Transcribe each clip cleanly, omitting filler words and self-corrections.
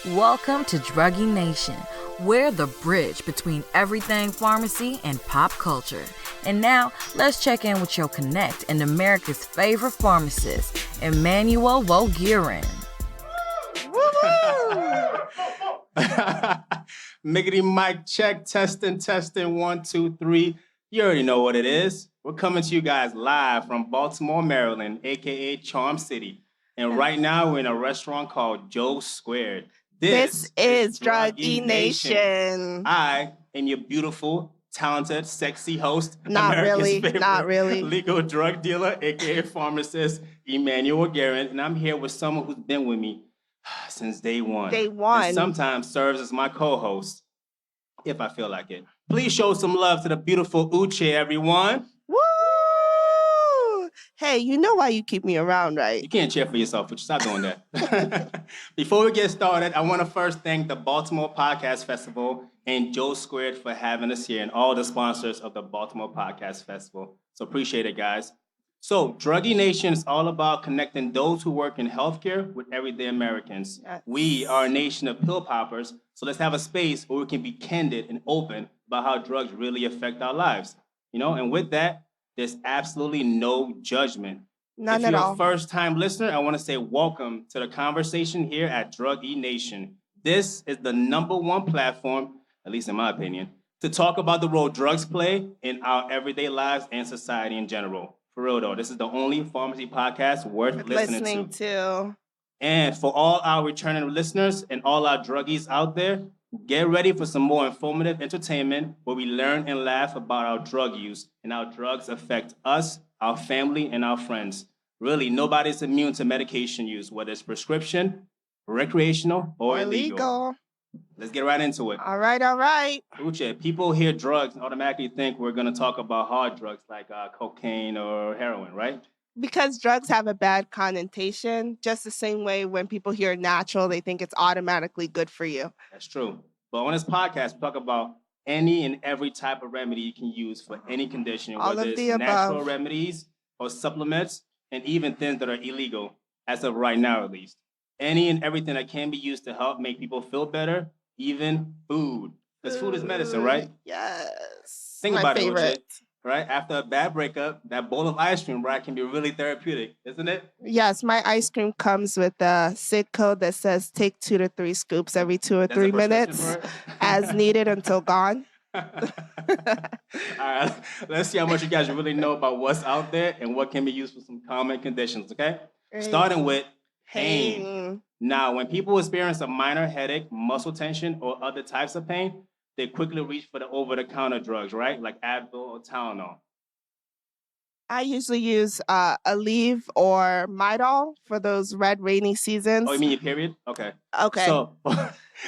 Welcome to Druggy Nation. We're the bridge between everything pharmacy and pop culture. And now, let's check in with your connect and America's favorite pharmacist, Emmanuel Vogirin. Miggity mic check, testing, 1, 2, 3. You already know what it is. We're coming to you guys live from Baltimore, Maryland, aka Charm City. And right now we're in a restaurant called Joe Squared. This is Druggy Nation. I am your beautiful, talented, sexy host, Not really. legal drug dealer, aka pharmacist, Emmanuel Vogirin, and I'm here with someone who's been with me since day one. And sometimes serves as my co-host, if I feel like it. Please show some love to the beautiful Uche, everyone. Woo! Hey, you know why you keep me around, right? You can't cheer for yourself, but stop doing that. Before we get started, I want to first thank the Baltimore Podcast Festival and Joe Squared for having us here and all the sponsors of the Baltimore Podcast Festival. So appreciate it, guys. So Druggy Nation is all about connecting those who work in healthcare with everyday Americans. Yes. We are a nation of pill poppers, so let's have a space where we can be candid and open about how drugs really affect our lives. And with that, there's absolutely no judgment. None at all. If you're a first-time listener, I want to say welcome to the conversation here at Druggy Nation. This is the #1 platform, at least in my opinion, to talk about the role drugs play in our everyday lives and society in general. For real, though, this is the only pharmacy podcast worth listening to. And for all our returning listeners and all our druggies out there, get ready for some more informative entertainment where we learn and laugh about our drug use and how drugs affect us, our family, and our friends. Really, nobody's immune to medication use, whether it's prescription, recreational, or illegal. Let's get right into it. All right. Uche, people hear drugs and automatically think we're going to talk about hard drugs like cocaine or heroin, right? Because drugs have a bad connotation, just the same way when people hear natural, they think it's automatically good for you. That's true. But on this podcast, we talk about any and every type of remedy you can use for any condition, all whether of it's the natural above. remedies or supplements, and even things that are illegal, as of right now at least. Any and everything that can be used to help make people feel better, even food. Because food is medicine, right? Yes. Think my about favorite. it, Uche. Right? After a bad breakup, that bowl of ice cream, right, can be really therapeutic, isn't it? Yes, my ice cream comes with a SID code that says take 2 to 3 scoops every 2 or 3 minutes as needed until gone. All right, let's see how much you guys really know about what's out there and what can be used for some common conditions, okay? Starting with pain. Now, when people experience a minor headache, muscle tension, or other types of pain, they quickly reach for the over-the-counter drugs, right? Like Advil or Tylenol. I usually use Aleve or Midol for those red rainy seasons. Oh, you mean your period? Okay. Okay. So,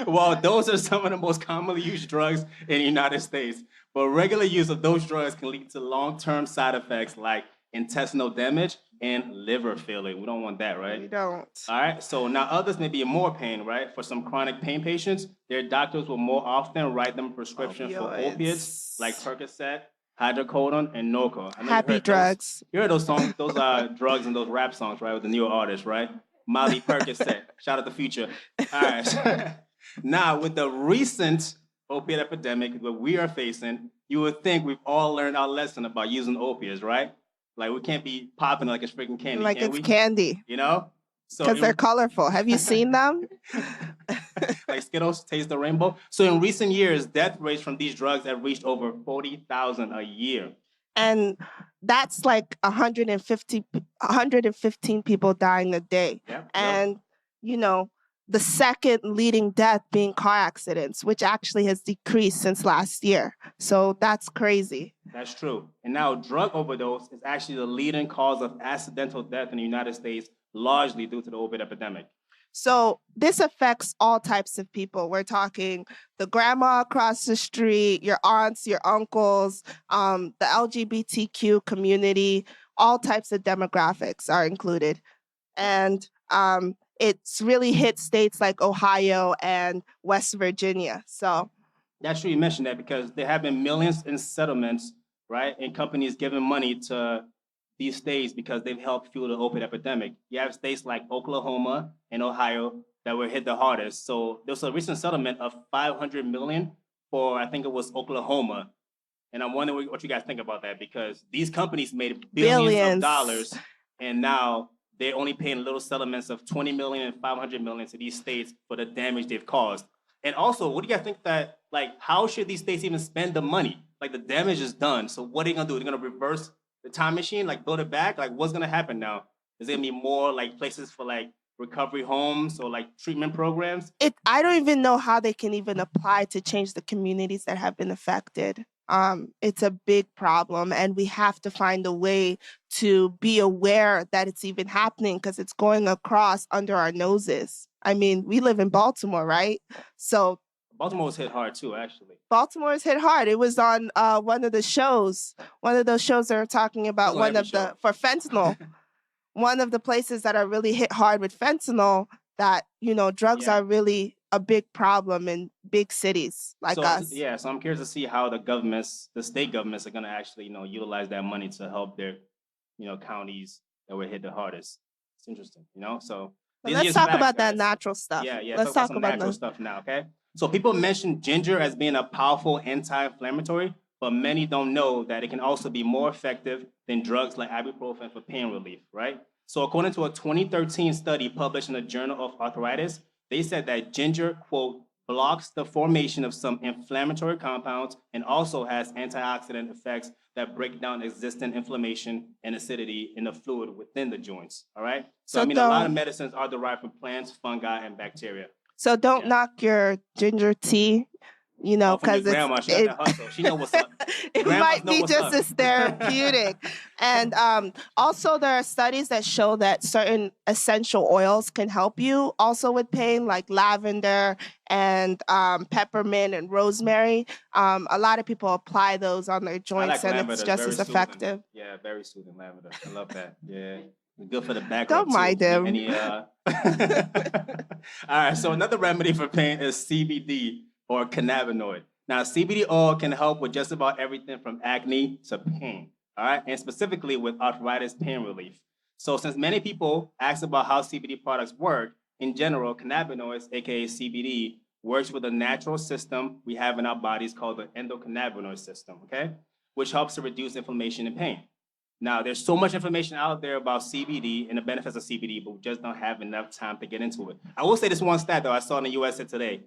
well, those are some of the most commonly used drugs in the United States. But regular use of those drugs can lead to long-term side effects like intestinal damage and liver failure. We don't want that, right? We don't. All right. So now others may be in more pain, right? For some chronic pain patients, their doctors will more often write them a prescription for opiates like Percocet, hydrocodone, and Norco. Happy drugs. You heard those songs, those drugs and those rap songs, right? With the newer artists, right? Molly Percocet. Shout out to Future. All right. Now, with the recent opiate epidemic that we are facing, you would think we've all learned our lesson about using opiates, right? Like, we can't be popping like it's freaking candy, like it's candy. Because they're colorful. Have you seen them? Like Skittles, taste the rainbow. So in recent years, death rates from these drugs have reached over 40,000 a year. And that's like 115 people dying a day. Yep, and, the second leading death being car accidents, which actually has decreased since last year. So that's crazy. That's true. And now drug overdose is actually the leading cause of accidental death in the United States, largely due to the opioid epidemic. So this affects all types of people. We're talking the grandma across the street, your aunts, your uncles, the LGBTQ community, all types of demographics are included. And it's really hit states like Ohio and West Virginia. So that's true you mentioned that because there have been millions in settlements, right? And companies giving money to these states because they've helped fuel the opioid epidemic. You have states like Oklahoma and Ohio that were hit the hardest. So there was a recent settlement of 500 million for, I think it was Oklahoma. And I'm wondering what you guys think about that, because these companies made billions of dollars, and now they're only paying little settlements of 20 million and 500 million to these states for the damage they've caused. And also, what do you guys think that, like, how should these states even spend the money? Like, the damage is done. So what are they gonna do? They're gonna reverse the time machine, like build it back? Like, what's gonna happen now? Is there gonna be more like places for like recovery homes or like treatment programs? I don't even know how they can even apply to change the communities that have been affected. It's a big problem, and we have to find a way to be aware that it's even happening, because it's going across under our noses. I mean, we live in Baltimore, right? So Baltimore was hit hard too, actually. Baltimore is hit hard. It was on one of those shows that are talking about for fentanyl. One of the places that are really hit hard with fentanyl, that, drugs are really a big problem in big cities like us. Yeah, so I'm curious to see how the state governments are going to actually, utilize that money to help their, counties that were hit the hardest. It's interesting, so. Let's talk about that natural stuff. Yeah, let's talk about natural stuff now, okay? So people mention ginger as being a powerful anti-inflammatory, but many don't know that it can also be more effective than drugs like ibuprofen for pain relief, right? So according to a 2013 study published in the Journal of Arthritis, they said that ginger, quote, blocks the formation of some inflammatory compounds and also has antioxidant effects that break down existing inflammation and acidity in the fluid within the joints, all right? So a lot of medicines are derived from plants, fungi, and bacteria. So don't knock your ginger tea, because she knows what's up. It might be just as therapeutic. And also there are studies that show that certain essential oils can help you also with pain, like lavender and peppermint and rosemary. A lot of people apply those on their joints, and it's just as effective. Yeah, very soothing, lavender. I love that. Yeah. Good for the back. Don't mind him. All right, so another remedy for pain is CBD, or cannabinoid. Now, CBD oil can help with just about everything from acne to pain, all right? And specifically with arthritis pain relief. So since many people ask about how CBD products work, in general, cannabinoids, aka CBD, works with a natural system we have in our bodies called the endocannabinoid system, okay? Which helps to reduce inflammation and pain. Now, there's so much information out there about CBD and the benefits of CBD, but we just don't have enough time to get into it. I will say this one stat, though, I saw in the USA Today.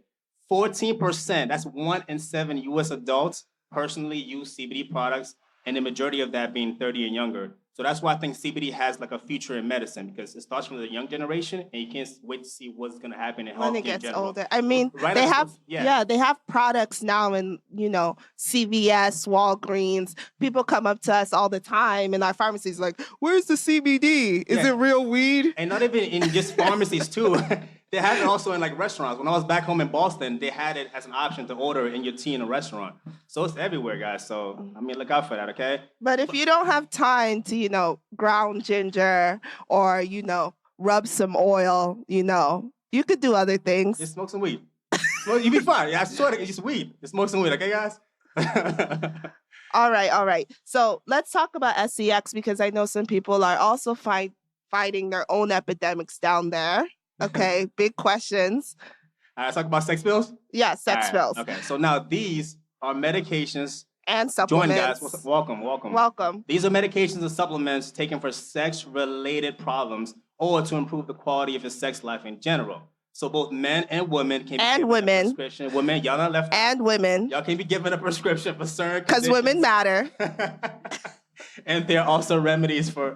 14%, that's 1 in 7 U.S. adults personally use CBD products, and the majority of that being 30 and younger. So that's why I think CBD has like a future in medicine, because it starts from the young generation, and you can't wait to see what's going to happen in health when it gets in general. older. I mean, they have products now in, CVS, Walgreens. People come up to us all the time in our pharmacies like, where's the CBD? Is it real weed? And not even in just pharmacies too. They have it also in like restaurants. When I was back home in Boston, they had it as an option to order in your tea in a restaurant. So it's everywhere, guys. So, look out for that, okay? But if you don't have time to, ground ginger or, rub some oil, you could do other things. Just smoke some weed. You'll be fine. I swear it's just weed. Just smoke some weed, okay, guys? All right. So let's talk about SEX, because I know some people are also fighting their own epidemics down there. Okay, big questions. All right, let's talk about sex pills? Yeah, sex pills. Okay, so now these are medications and supplements. Join, guys. Welcome. These are medications and supplements taken for sex-related problems or to improve the quality of your sex life in general. So both men and women can be given a prescription. Women, y'all not left. And women. Y'all can be given a prescription for certain conditions. Because women matter. And there are also remedies for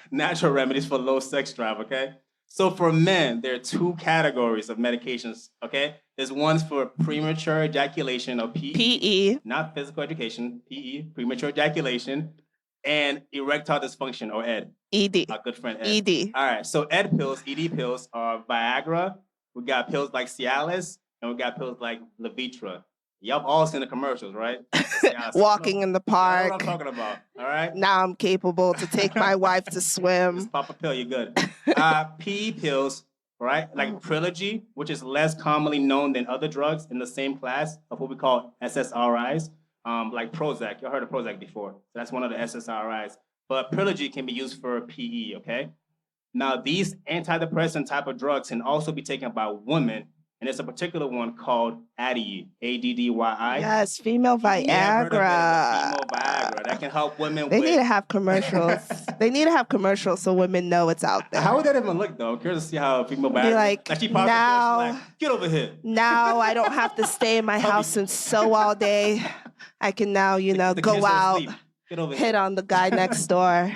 natural remedies for low sex drive, okay? So for men, there are 2 categories of medications, okay? There's ones for premature ejaculation, or PE. Not physical education, PE, premature ejaculation, and erectile dysfunction, or ED. Our good friend Ed. ED. All right, so ED pills are Viagra. We got pills like Cialis, and we got pills like Levitra. Y'all all seen the commercials, right? Walking in the park. You know what I'm talking about, all right? Now I'm capable to take my wife to swim. Just pop a pill, you're good. PE pills, right? Like Trilogy, which is less commonly known than other drugs in the same class of what we call SSRIs, like Prozac. Y'all heard of Prozac before. So that's one of the SSRIs. But Trilogy can be used for PE, okay? Now, these antidepressant type of drugs can also be taken by women, and there's a particular one called Addyi, ADDYI. Yes, female You may have heard of it as a female Viagra. Viagra. That can help women They with... need to have commercials. They need to have commercials so women know it's out there. How would that even look, though? I'm curious to see how female Viagra... Be like, she pops now, the door, she's like, get over here. now I don't have to stay in my house and sew all day. I can now, The kids go are out, asleep. Get over hit here. on the guy next door.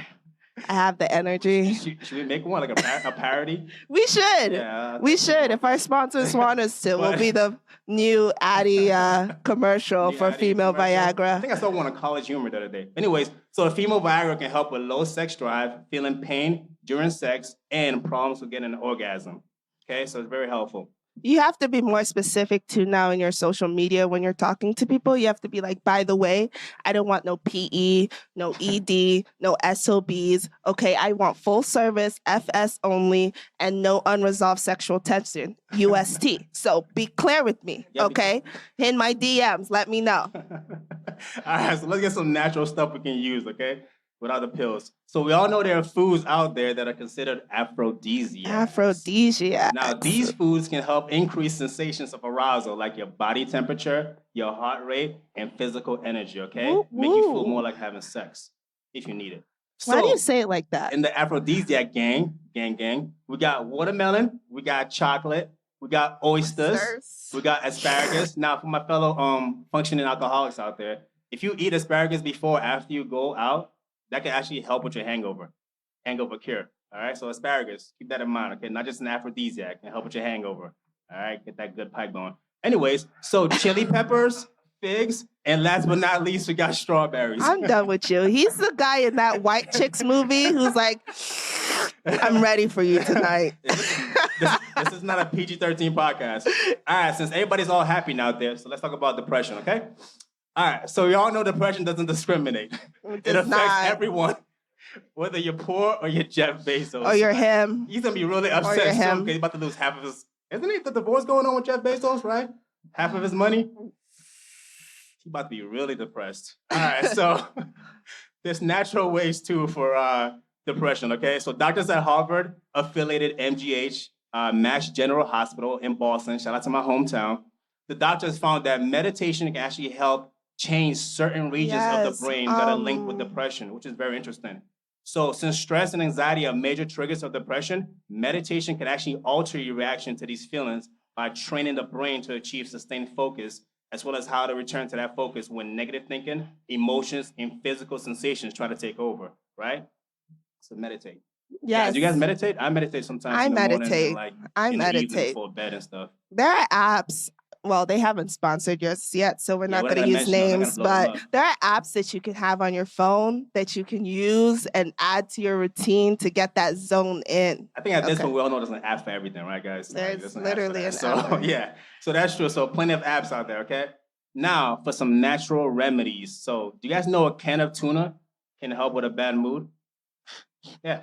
I have the energy. Should we make one, like a parody? We should. Yeah, We should. If our sponsors want us to, we'll be the new Addyi commercial New for Addyi female commercial. I Viagra. think I saw one on College Humor the other day. Anyways, so the female Viagra can help with low sex drive, feeling pain during sex, and problems with getting an orgasm. Okay, so it's very helpful. You have to be more specific too now in your social media when you're talking to people. You have to be like, by the way, I don't want no PE, no ED, no SOBs. Okay, I want full service, FS only, and no unresolved sexual tension, UST. So be clear with me, okay? In my DMs, let me know. All right, so let's get some natural stuff we can use, okay? Without the pills. So we all know there are foods out there that are considered aphrodisiacs. Aphrodisiac. Now, these foods can help increase sensations of arousal, like your body temperature, your heart rate, and physical energy, okay? Woo, Make you feel woo. more like having sex, if you need it. Why do So, you say it like that? in the aphrodisiac gang, we got watermelon, we got chocolate, we got oysters, we got asparagus. Now, for my fellow functioning alcoholics out there, if you eat asparagus before or after you go out, that can actually help with your hangover cure. All right, so asparagus, keep that in mind, okay? Not just an aphrodisiac, can help with your hangover. All right, get that good pipe going. Anyways, so chili peppers, figs, and last but not least, we got strawberries. I'm done with you. He's the guy in that White Chicks movie who's like, I'm ready for you tonight. This is not a PG-13 podcast. All right, since everybody's all happy now there, so let's talk about depression, okay? All right, so we all know depression doesn't discriminate. It affects everyone, whether you're poor or you're Jeff Bezos. Or you're him. He's gonna be really you're upset soon him. because he's about to lose half of his... Isn't it the divorce going on with Jeff Bezos, right? Half of his money? He's about to be really depressed. All right, so there's natural ways too for depression, okay? So doctors at Harvard affiliated MGH, Mass General Hospital in Boston, shout out to my hometown, the doctors found that meditation can actually help change certain regions of the brain that are linked with depression, which is very interesting. So since stress and anxiety are major triggers of depression, meditation can actually alter your reaction to these feelings by training the brain to achieve sustained focus, as well as how to return to that focus when negative thinking, emotions, and physical sensations try to take over, right? So meditate. Yes. Do you guys meditate? I meditate sometimes. I in the morning and, meditate. like, I in the evening meditate. before bed and stuff. There are apps. Well, they haven't sponsored us yet, so we're not we're going to not use mentioning them. names, We're gonna blow but them up. there are apps that you can have on your phone that you can use and add to your routine to get that zone in. I think at this Okay. point we all know there's an app for everything, right, guys? There's an app for literally that. an So app for yeah, so that's true. So plenty of apps out there. Okay. Now for some natural remedies. So do you guys know a can of tuna can help with a bad mood? Yeah.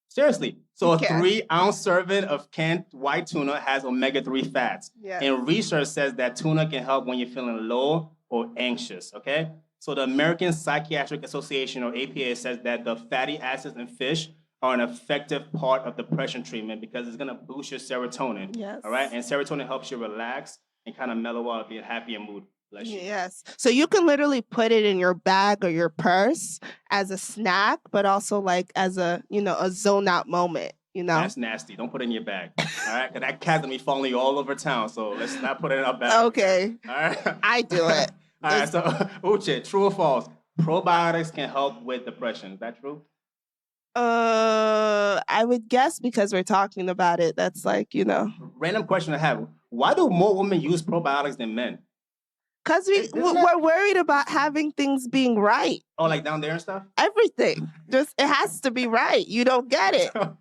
Seriously. So a It can. 3-ounce serving of canned white tuna has omega-3 fats. Yes. And research says that tuna can help when you're feeling low or anxious, okay? So the American Psychiatric Association, or APA, says that the fatty acids in fish are an effective part of depression treatment because it's gonna boost your serotonin, Yes. all right? And serotonin helps you relax and kind of mellow out, be in a happier mood. Bless you. Yes. So you can literally put it in your bag or your purse as a snack, but also like as a, a zone out moment, That's nasty. Don't put it in your bag, all right? Because that cat's gonna be following you all over town, so let's not put it in our bag. Okay. All right? I do it. All right, so Uche, true or false? Probiotics can help with depression. Is that true? I would guess because we're talking about it. That's like, Random question I have. Why do more women use probiotics than men? because Isn't that- we're worried about having things being right. Oh, like down there and stuff? Everything. Just it has to be right. You don't get it. All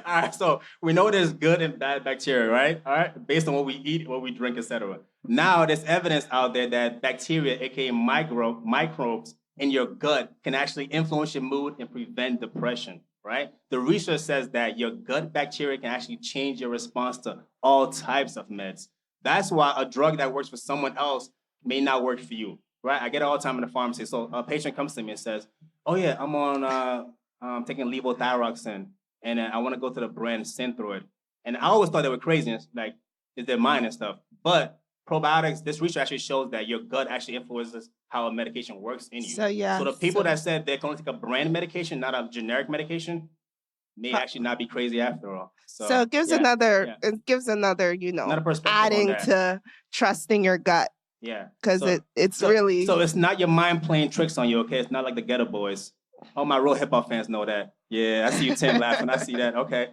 right, so we know there's good and bad bacteria, right? All right, based on what we eat, what we drink, etc. Now there's evidence out there that bacteria, aka microbes in your gut, can actually influence your mood and prevent depression, right? The research says that your gut bacteria can actually change your response to all types of meds. That's why a drug that works for someone else may not work for you, right? I get it all the time in the pharmacy. So a patient comes to me and says, "Oh yeah, I'm on taking levothyroxine." and I want to go to the brand Synthroid. And I always thought they were crazy, like is their mind and stuff. But probiotics, this research actually shows that your gut actually influences how a medication works in you. So yeah. So the people that said they can only take a brand medication, not a generic medication, may actually not be crazy after all. So it gives another, Another perspective adding on that. to trusting your gut. Yeah. Because it's really. So it's not your mind playing tricks on you, okay? It's not like the Ghetto Boys. All my real hip hop fans know that. Yeah, I see you, Tim, laughing. I see that. Okay.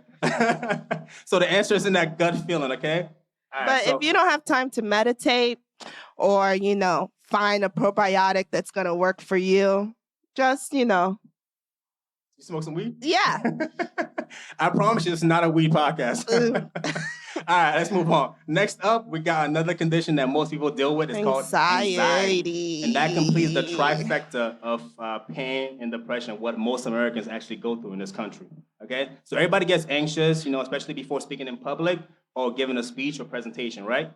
So the answer is in that gut feeling, okay? All right, but if you don't have time to meditate or, find a probiotic that's going to work for you, just, You smoke some weed? Yeah. I promise you, it's not a weed podcast. All right, let's move on. Next up, we got another condition that most people deal with. It's called anxiety. And that completes the trifecta of pain and depression, what most Americans actually go through in this country. Okay? So everybody gets anxious, especially before speaking in public or giving a speech or presentation, right?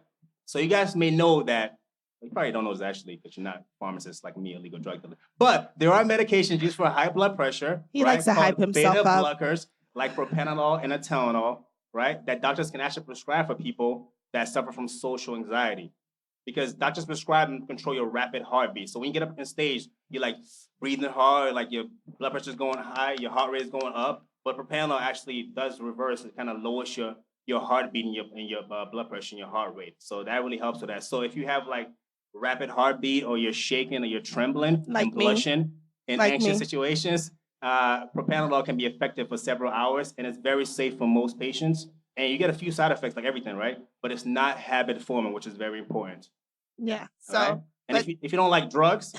So you guys may know that, you probably don't know this actually because you're not pharmacists like me, illegal drug dealer. But there are medications used for high blood pressure. He likes to hype himself beta up. blockers like propranolol and Tylenol, right? That doctors can actually prescribe for people that suffer from social anxiety. Because doctors prescribe and control your rapid heartbeat. So when you get up on stage, you're like breathing hard, like your blood pressure's going high, your heart rate is going up. But propranolol actually does reverse. It kind of lowers your heartbeat and your blood pressure and your heart rate. So that really helps with that. So if you have like rapid heartbeat or you're shaking or you're trembling and blushing in anxious situations, propranolol can be effective for several hours and it's very safe for most patients. And you get a few side effects like everything, right? But it's not habit forming, which is very important. Yeah. So, right? And if you don't like drugs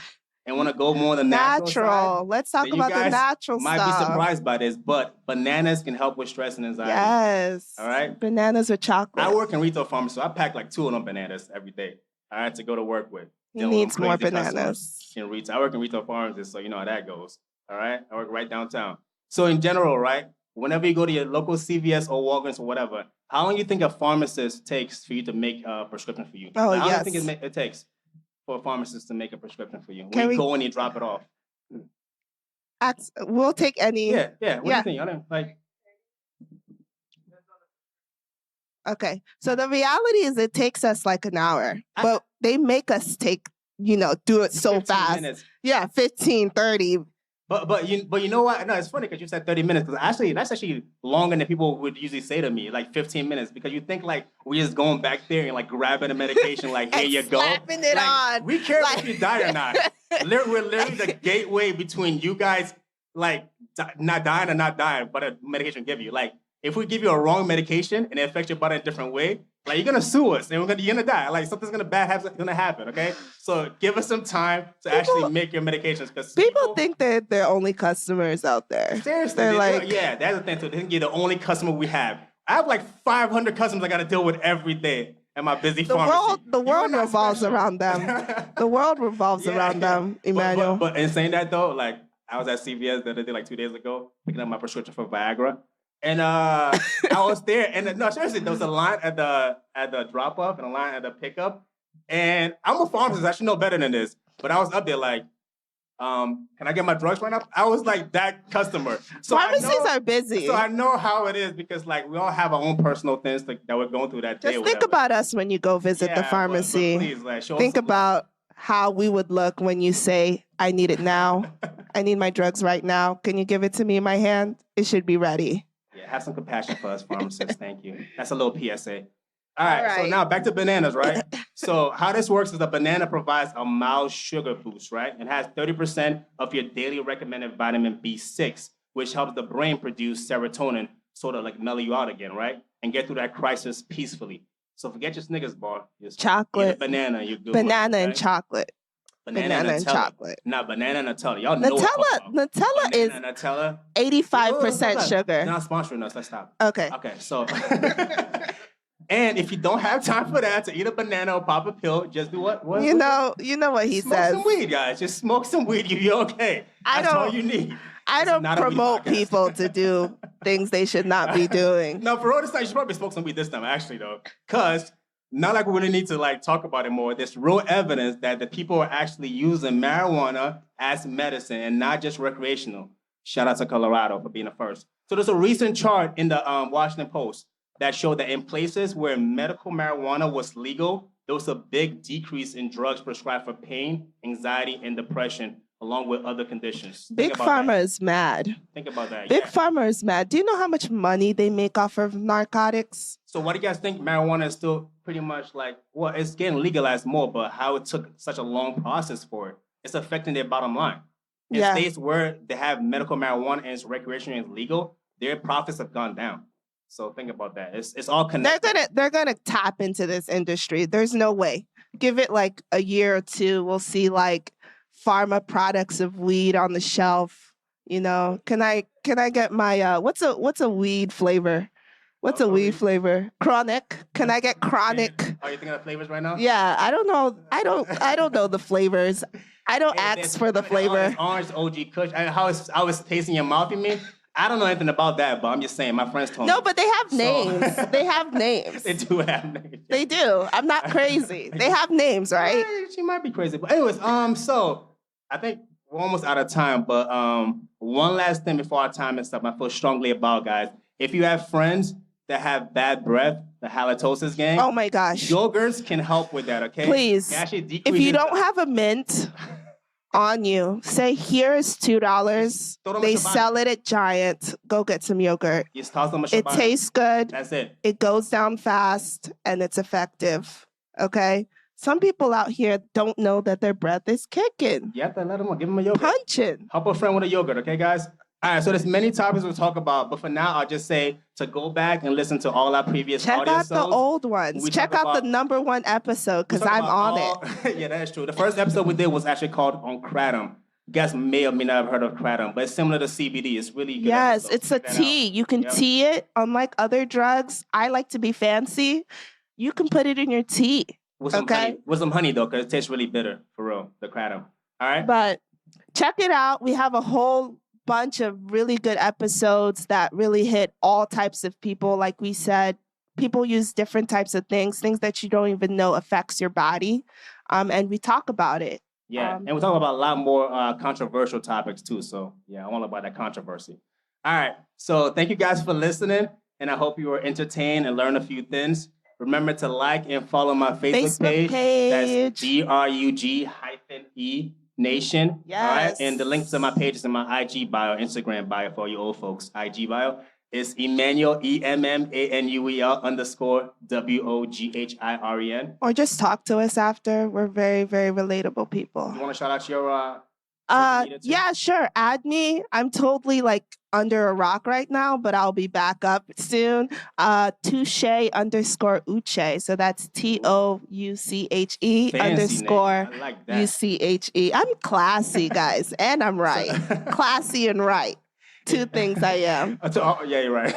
and want to go more on the natural side, let's talk about the natural stuff. Might be surprised by this, but bananas can help with stress and anxiety. Yes. All right. Bananas with chocolate. I work in retail pharmacy, so I pack like 2 of them bananas every day. All right, to go to work with. He needs more bananas. In retail. I work in retail pharmacy, so you know how that goes. All right. I work right downtown. So in general, right, whenever you go to your local CVS or Walgreens or whatever, how long do you think a pharmacist takes for you to make a prescription for you? Oh, how long do you think it takes for a pharmacist to make a prescription for you? When you go and you drop it off. We'll take any. Yeah. What do you think? I don't like. Okay. So the reality is it takes us like an hour, but they make us do it so fast. Minutes. Yeah, 15, 30. But you know what? No, it's funny because you said 30 minutes because that's actually longer than people would usually say to me, like 15 minutes, because you think like we're just going back there and like grabbing the medication, like here you go. Slapping it on. We care if you die or not. We're literally the gateway between you guys like not dying or not dying, but a medication give you. Like if we give you a wrong medication and it affects your body in a different way, like you're gonna sue us and you're gonna die. Like something's gonna happen. Okay, so give us some time to actually make your medications. Because people think that they're only customers out there. Seriously, they're like, yeah, that's the thing too. They think you're the only customer we have. I have like 500 customers I gotta deal with every day at my busy pharmacy. The world revolves around them. The world revolves around them, Emmanuel. But in saying that though, like I was at CVS the other day, like 2 days ago, picking up my prescription for Viagra. And I was there, and no, seriously, there was a line at the drop off and a line at the pickup. And I'm a pharmacist, I should know better than this. But I was up there like, can I get my drugs right now? I was like that customer. So pharmacies are busy. So I know how it is because like we all have our own personal things that we're going through that day. Just think about us when you go visit the pharmacy. But please, like, think about how we would look when you say, I need it now. I need my drugs right now. Can you give it to me in my hand? It should be ready. Yeah, have some compassion for us pharmacists. Thank you. That's a little PSA. All right, so now back to bananas, right? So how this works is a banana provides a mild sugar boost, right? It has 30% of your daily recommended vitamin B6, which helps the brain produce serotonin, sort of like mellow you out again, right? And get through that crisis peacefully. So forget your Snickers bar. Just chocolate. Eat a banana, you're good. Banana and chocolate. Banana and chocolate. Not banana and Nutella. Y'all know Nutella is 85% sugar. They're not sponsoring us. Let's stop. Okay. So, and if you don't have time for that, to eat a banana or pop a pill, just do what? You know what he says. Smoke some weed, guys. Just smoke some weed. You'll be okay. That's all you need. I don't promote people to do things they should not be doing. No, for real this time, you should probably smoke some weed this time, actually, though. Because not like we really need to like talk about it more. There's real evidence that the people are actually using marijuana as medicine and not just recreational. Shout out to Colorado for being the first. So there's a recent chart in the Washington Post that showed that in places where medical marijuana was legal, there was a big decrease in drugs prescribed for pain, anxiety, and depression, along with other conditions. Big Pharma is mad. Think about that. Big Pharma is mad. Do you know how much money they make off of narcotics? So what do you guys think? Marijuana is still pretty much like, well, it's getting legalized more, but how it took such a long process for it, it's affecting their bottom line. In states where they have medical marijuana and it's recreational and legal, their profits have gone down. So think about that. It's all connected. They're gonna tap into this industry. There's no way. Give it like a year or two, we'll see like pharma products of weed on the shelf. You know, can I get my what's a weed flavor? What's a weed flavor? Chronic. Can I get chronic? Are you thinking of flavors right now? Yeah, I don't know. I don't know the flavors. I don't ask for the flavor. Orange OG Kush. I was tasting your mouth, you mean? I don't know anything about that, but I'm just saying, my friends told me. No, but they have names. They have names. They do have names. They do. I'm not crazy. They have names, right? Yeah, she might be crazy. But anyways, so I think we're almost out of time, but one last thing before our time is up, I feel strongly about, guys. If you have friends that have bad breath, the halitosis gang. Oh my gosh. Yogurts can help with that, okay? Please. If you don't have a mint on you, say here is $2. They sell it at Giant. Go get some yogurt. It tastes good. That's it. It goes down fast and it's effective. Okay? Some people out here don't know that their breath is kicking. You have to let them know. Give them a yogurt. Punching. Help a friend with a yogurt, okay, guys? All right, so there's many topics we'll talk about, but for now, I'll just say to go back and listen to all our previous Check audio out the old ones. Check out the #1 episode, because I'm on it. Yeah, that's true. The first episode we did was actually called On Kratom. You guys may or may not have heard of Kratom, but it's similar to CBD. It's really good. Yes, it's a tea. You can tea it. Unlike other drugs, I like to be fancy. You can put it in your tea. With some honey, though, because it tastes really bitter, for real, the Kratom. All right? But check it out. We have a whole bunch of really good episodes that really hit all types of people. Like we said, people use different types of things that you don't even know affects your body. And we talk about it. Yeah, and we talk about a lot more controversial topics too. So yeah, I want to about that controversy. All right, so thank you guys for listening, and I hope you were entertained and learned a few things. Remember to like and follow my Facebook page. That's DRUG-E Nation. Yes. All right. And the links to my pages in my IG bio, Instagram bio for you old folks. IG bio is Emmanuel, EMMANUEL_WOGHIREN. Or just talk to us after. We're very, very relatable people. You want to shout out your yeah, sure. Add me. I'm totally like under a rock right now, but I'll be back up soon. Touche_Uche. So that's TOUCHE_UCHE. I'm classy, guys. And I'm right. Classy and right. Two things I am. Yeah, you're right.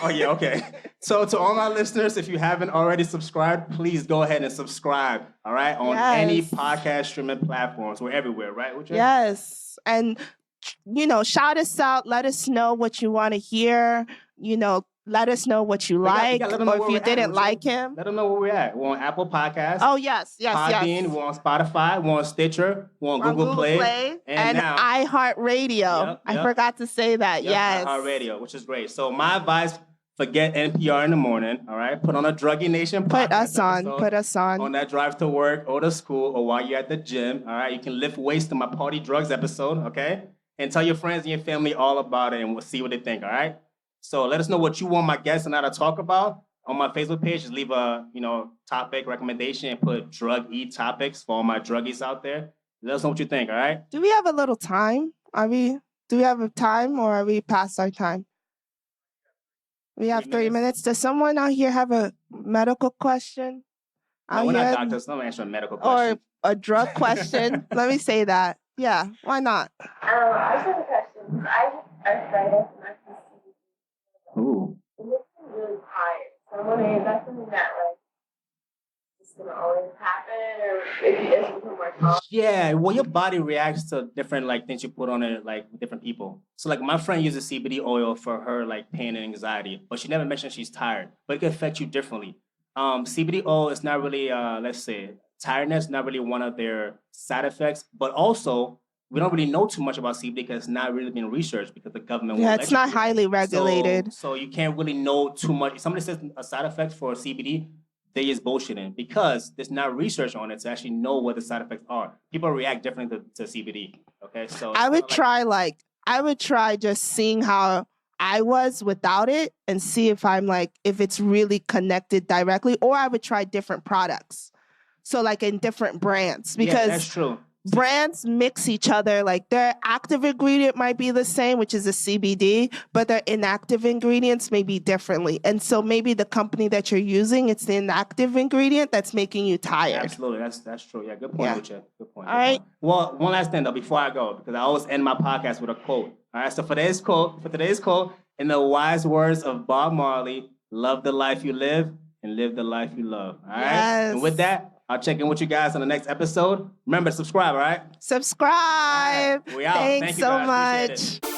Okay. So to all my listeners, if you haven't already subscribed, please go ahead and subscribe, all right, on any podcast streaming platforms. We're everywhere, right? Yes. And, shout us out. Let us know what you want to hear. Let us know what you like, or if you didn't like him. Let them know where we're at. We're on Apple Podcasts. Oh, yes. Podbean, we're on Spotify, we're on Stitcher, we're on Google Play. And now, iHeartRadio. Yep. I forgot to say that. Yes. iHeartRadio, which is great. So my advice, forget NPR in the morning, all right? Put on a Druggy Nation podcast. Put us on. On that drive to work or to school or while you're at the gym, all right? You can lift weights to my Party Drugs episode, okay? And tell your friends and your family all about it, and we'll see what they think, all right? So let us know what you want my guests and I to talk about. On my Facebook page, just leave a topic recommendation and put drug topics for all my druggies out there. Let us know what you think, all right? Do we have a little time? Do we have a time, or are we past our time? We have 3 minutes. Does someone out here have a medical question? No, we're not doctors. Don't answer a medical question. Or a drug question. Let me say that. Yeah, why not? I just have a question. I have arthritis and I can see. Ooh. It makes me really tired. So I'm wondering, is that something that is gonna always happen, or if you become more tolerant? Yeah, well, your body reacts to different things you put on it, with different people. So my friend uses CBD oil for her pain and anxiety, but she never mentioned she's tired. But it can affect you differently. CBD oil is not really, let's say, tiredness, not really one of their side effects, but also we don't really know too much about CBD because it's not really been researched because the government won't Yeah, let it's you not do it. highly regulated. So you can't really know too much. If somebody says a side effect for CBD, they is bullshitting because there's not research on it to actually know what the side effects are. People react differently to CBD. Okay, so I would try just seeing how I was without it and see if if it's really connected directly, or I would try different products. So like in different brands, yeah, because that's true. brands mix each other. Like their active ingredient might be the same, which is a CBD, but their inactive ingredients may be differently. And so maybe the company that you're using, it's the inactive ingredient that's making you tired. Absolutely, that's true. Yeah, good point, Yeah. Uche. Good point. All right. Well, one last thing though before I go, because I always end my podcast with a quote. All right. So for today's quote, in the wise words of Bob Marley, "Love the life you live and live the life you love." All right. Yes. And with that, I'll check in with you guys on the next episode. Remember to subscribe. All right. Subscribe. All right. We out. Thanks Thank you, so guys. Appreciate much. it.